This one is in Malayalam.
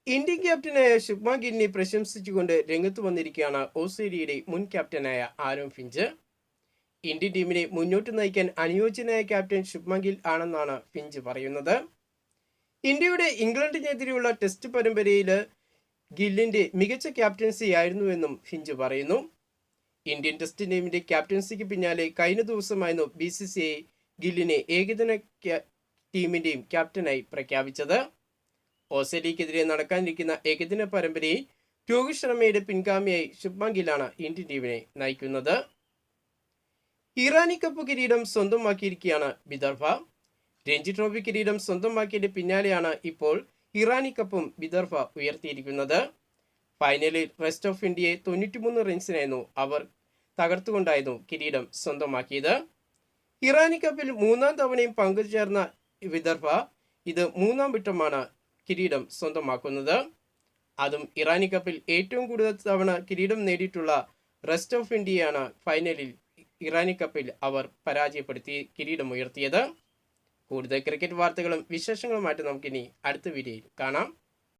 ഇന്ത്യൻ ക്യാപ്റ്റനായ ശുഭ്മാൻ ഗില്ലിനെ പ്രശംസിച്ചുകൊണ്ട് രംഗത്ത് വന്നിരിക്കുകയാണ് ഓസ്ട്രേലിയയുടെ മുൻ ക്യാപ്റ്റനായ ആരോൺ ഫിഞ്ച്. ഇന്ത്യൻ ടീമിനെ മുന്നോട്ട് നയിക്കാൻ അനുയോജ്യനായ ക്യാപ്റ്റൻ ശുഭ്മാൻ ഗിൽ ആണെന്നാണ് ഫിഞ്ച് പറയുന്നത്. ഇന്ത്യയുടെ ഇംഗ്ലണ്ടിനെതിരെയുള്ള ടെസ്റ്റ് പരമ്പരയിൽ ഗില്ലിന്റെ മികച്ച ക്യാപ്റ്റൻസി ആയിരുന്നുവെന്നും ഫിഞ്ച് പറയുന്നു. ഇന്ത്യൻ ടെസ്റ്റ് ടീമിന്റെ ക്യാപ്റ്റൻസിക്ക് പിന്നാലെ കഴിഞ്ഞ ദിവസമായിരുന്നു BCCI ഗില്ലിനെ ഏകദിന ടീമിന്റെയും ക്യാപ്റ്റനായി പ്രഖ്യാപിച്ചത്. ഓസ്ട്രേലിയക്കെതിരെ നടക്കാനിരിക്കുന്ന ഏകദിന പരമ്പരയിൽ രോഹിത് ശർമ്മയുടെ പിൻഗാമിയായി ശുഭ്മാൻ ഗില്ലാണ് ഇന്ത്യൻ ടീമിനെ നയിക്കുന്നത്. ഇറാനി കപ്പ് കിരീടം സ്വന്തമാക്കിയിരിക്കുകയാണ് വിദർഭ. രഞ്ജി ട്രോഫി കിരീടം സ്വന്തമാക്കിയതിന് പിന്നാലെയാണ് ഇപ്പോൾ ഇറാനി കപ്പും വിദർഭ ഉയർത്തിയിരിക്കുന്നത്. ഫൈനലിൽ റെസ്റ്റ് ഓഫ് ഇന്ത്യയെ 93 റൺസിനായിരുന്നു അവർ തകർത്തുകൊണ്ടായിരുന്നു കിരീടം സ്വന്തമാക്കിയത്. ഇറാനി കപ്പിൽ 3ാം തവണയും പങ്കുചേർന്ന വിദർഭ ഇത് 3ാം വട്ടമാണ് കിരീടം സ്വന്തമാക്കുന്നത്. അതും ഇറാനി കപ്പിൽ ഏറ്റവും കൂടുതൽ തവണ കിരീടം നേടിയിട്ടുള്ള റെസ്റ്റ് ഓഫ് ഇന്ത്യയാണ് ഫൈനലിൽ ഇറാനി കപ്പിൽ അവർ പരാജയപ്പെടുത്തി കിരീടം ഉയർത്തിയത്. കൂടുതൽ ക്രിക്കറ്റ് വാർത്തകളും വിശേഷങ്ങളുമായിട്ട് നമുക്കിനി അടുത്ത വീഡിയോയിൽ കാണാം.